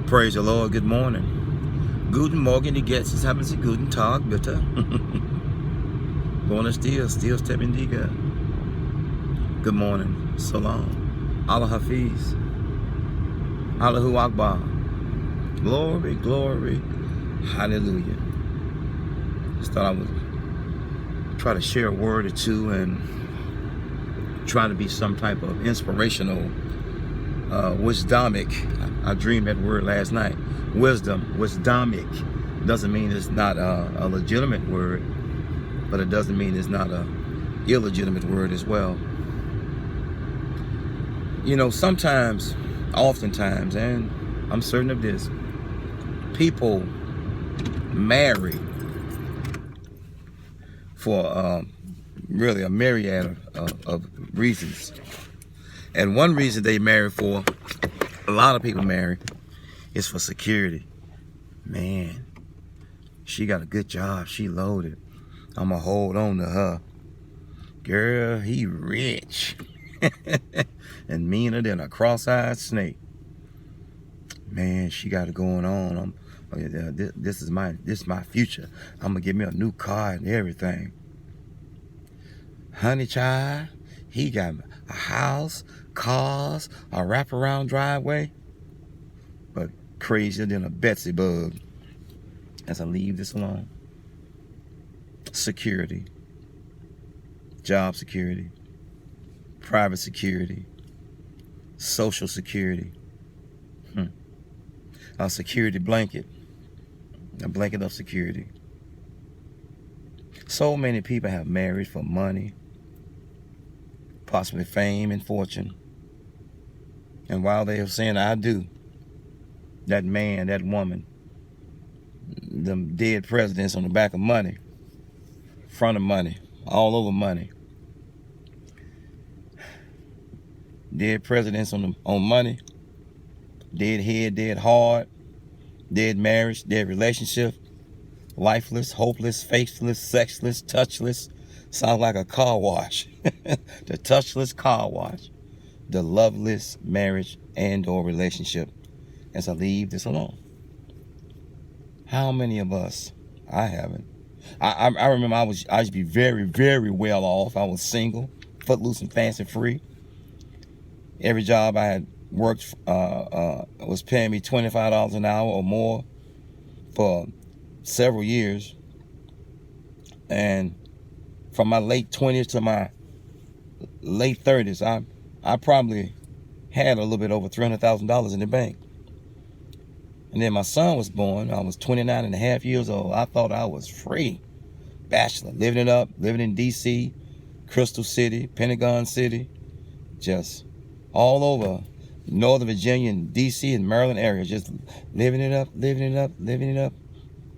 Praise the Lord. Good morning. Guten Morgen, die Gäste haben Sie guten Tag, bitte. Buenos dias, Dios te bendiga. Good morning. Salam. Allah Hafiz. Allahu Akbar. Glory, glory. Hallelujah. Just thought I would try to share a word or two and try to be some type of inspirational, wisdomic. I dreamed that word last night. Wisdomic. Doesn't mean it's not a legitimate word, but it doesn't mean it's not a illegitimate word as well. You know, sometimes, oftentimes, and I'm certain of this, people marry for really a myriad of reasons. And one reason they marry for, a lot of people marry, is for security. Man, she got a good job. She loaded. I'm going to hold on to her. Girl, he rich. And meaner than a cross-eyed snake. Man, she got it going on. This is my future. I'm going to get me a new car and everything. Honey child, he got a house, cars, a wraparound driveway. But crazier than a Betsy bug. As I leave this alone. Security. Job security. Private security. Social security. A security blanket. A blanket of security. So many people have married for money. Possibly fame and fortune. And while they are saying, I do, that man, that woman, them dead presidents on the back of money, front of money, all over money. Dead presidents on money, dead head, dead heart, dead marriage, dead relationship, lifeless, hopeless, faithless, sexless, touchless. Sounds like a car wash. The touchless car wash. The loveless marriage and or relationship. As I leave this alone. How many of us? I haven't. I remember I used to be very, very well off. I was single, footloose and fancy free. Every job I had worked was paying me $25 an hour or more for several years. And from my late 20s to my late 30s, I probably had a little bit over $300,000 in the bank. And then my son was born. I was 29 and a half years old. I thought I was free. Bachelor, living it up, living in D.C., Crystal City, Pentagon City, just all over Northern Virginia and D.C. and Maryland area, just living it up, living it up, living it up.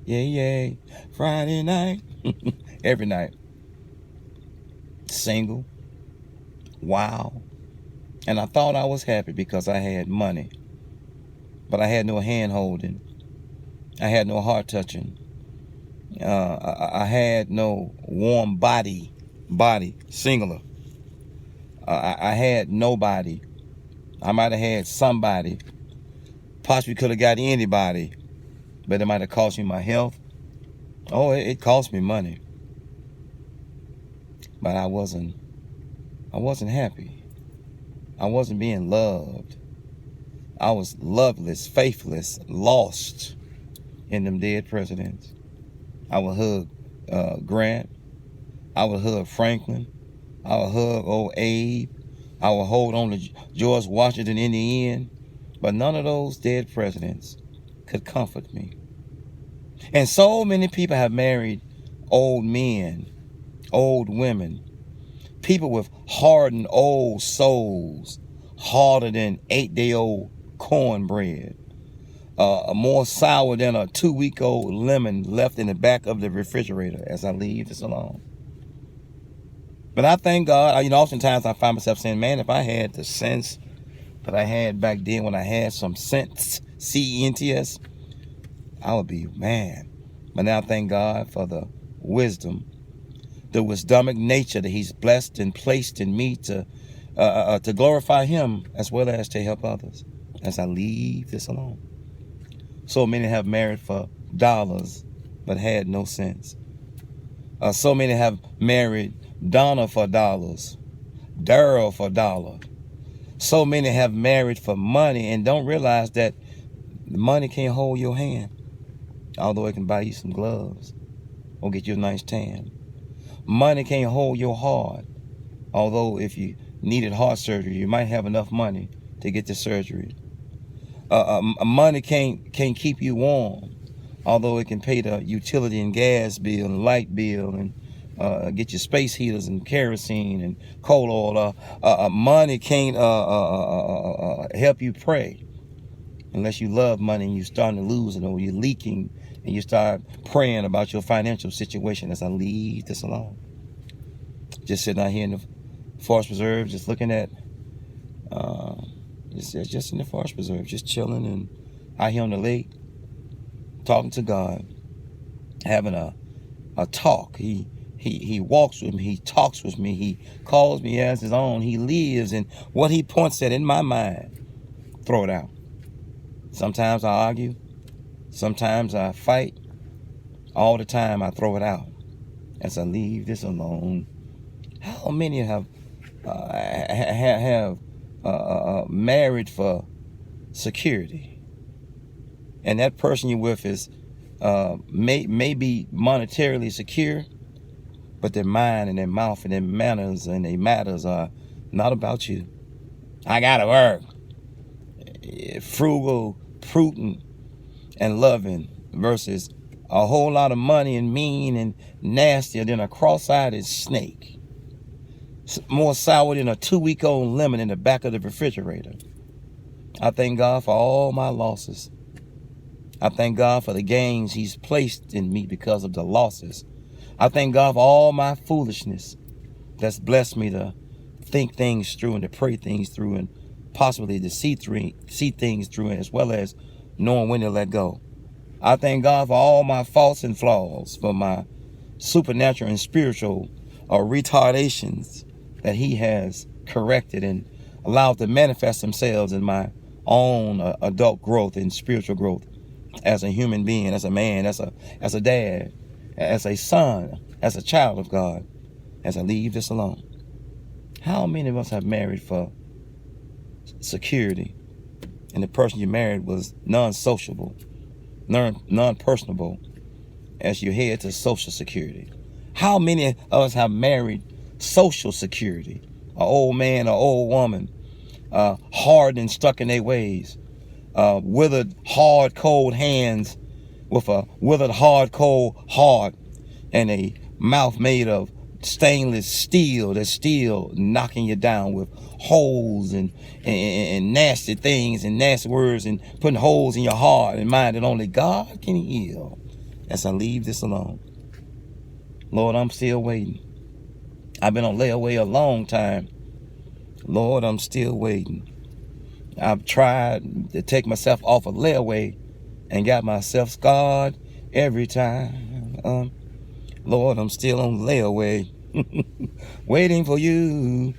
Yeah, yeah. Friday night, every night. Single. Wow. And I thought I was happy because I had money. But I had no hand holding. I had no heart touching. I had no warm body, singular. I had nobody. I might have had somebody. Possibly could have got anybody. But it might have cost me my health. Oh, it cost me money. But I wasn't happy. I wasn't being loved. I was loveless, faithless, lost in them dead presidents. I would hug Grant. I would hug Franklin. I would hug old Abe. I would hold on to George Washington in the end. But none of those dead presidents could comfort me. And so many people have married old men, old women, people with hardened old souls, harder than 8-day-old cornbread, more sour than a 2-week-old lemon left in the back of the refrigerator as I leave this alone. But I thank God, oftentimes I find myself saying, man, if I had the sense that I had back then when I had some sense, C-E-N-T-S, I would be, man. But now thank God for the wisdom, the wisdomic nature that he's blessed and placed in me to glorify him as well as to help others as I leave this alone. So many have married for dollars, but had no sense. So many have married Donna for dollars, Daryl for dollar. So many have married for money and don't realize that the money can't hold your hand, although it can buy you some gloves or get you a nice tan. Money can't hold your heart, although if you needed heart surgery, you might have enough money to get the surgery. Money can't keep you warm, although it can pay the utility and gas bill and light bill and get you space heaters and kerosene and coal oil. Money can't help you pray unless you love money and you're starting to lose it, or you're leaking and you start praying about your financial situation. As I leave this alone, just sitting out here in the Forest Preserve, just looking at just in the Forest Preserve, just chilling and out here on the lake, talking to God, having a talk. He walks with me, he talks with me, he calls me as his own, he lives, and what he points at in my mind, throw it out. Sometimes I argue, sometimes I fight, all the time I throw it out as I leave this alone. How many have married for security, and that person you're with is may be monetarily secure, but their mind and their mouth and their manners and their matters are not about you. I gotta work. Frugal, prudent, and loving versus a whole lot of money and mean and nastier than a cross-eyed snake. More sour than a 2-week-old lemon in the back of the refrigerator. I thank God for all my losses. I thank God for the gains he's placed in me because of the losses. I thank God for all my foolishness that's blessed me to think things through and to pray things through and possibly to see things through, as well as knowing when to let go. I thank God for all my faults and flaws, for my supernatural and spiritual retardations that he has corrected and allowed to manifest themselves in my own adult growth and spiritual growth as a human being, as a man, as a dad, as a son, as a child of God, as I leave this alone. How many of us have married for security, and the person you married was non-sociable, non-personable as you head to social security? How many of us have married social security? An old man, an old woman, hard and stuck in their ways, withered, hard, cold hands with a withered, hard, cold heart, and a mouth made of stainless steel that's still knocking you down with holes and nasty things and nasty words and putting holes in your heart and mind that only God can heal. As I leave this alone, Lord, I'm still waiting. I've been on layaway a long time. Lord, I'm still waiting. I've tried to take myself off of layaway and got myself scarred every time. Lord, I'm still on layaway, waiting for you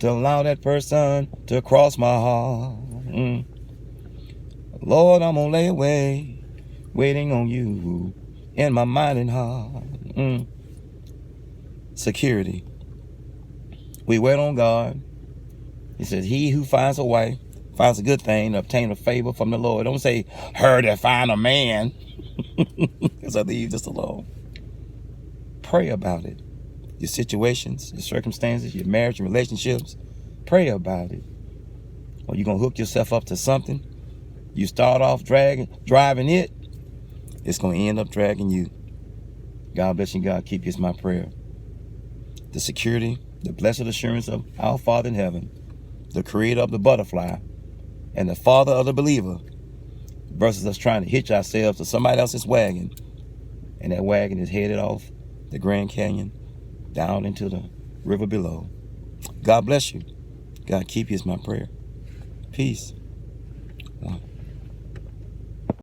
to allow that person to cross my heart. Lord, I'm on layaway, waiting on you in my mind and heart. Security. We wait on God. He says, he who finds a wife finds a good thing to obtain a favor from the Lord. Don't say, her that find a man. As I leave this alone. Pray about it. Your situations, your circumstances, your marriage and relationships. Pray about it. Or you're going to hook yourself up to something. You start off driving it. It's going to end up dragging you. God bless you. God keep you is my prayer. The security, the blessed assurance of our Father in heaven, the creator of the butterfly, and the father of the believer, versus us trying to hitch ourselves to somebody else's wagon, and that wagon is headed off the Grand Canyon down into the river below. God bless you. God keep you is my prayer. Peace. One.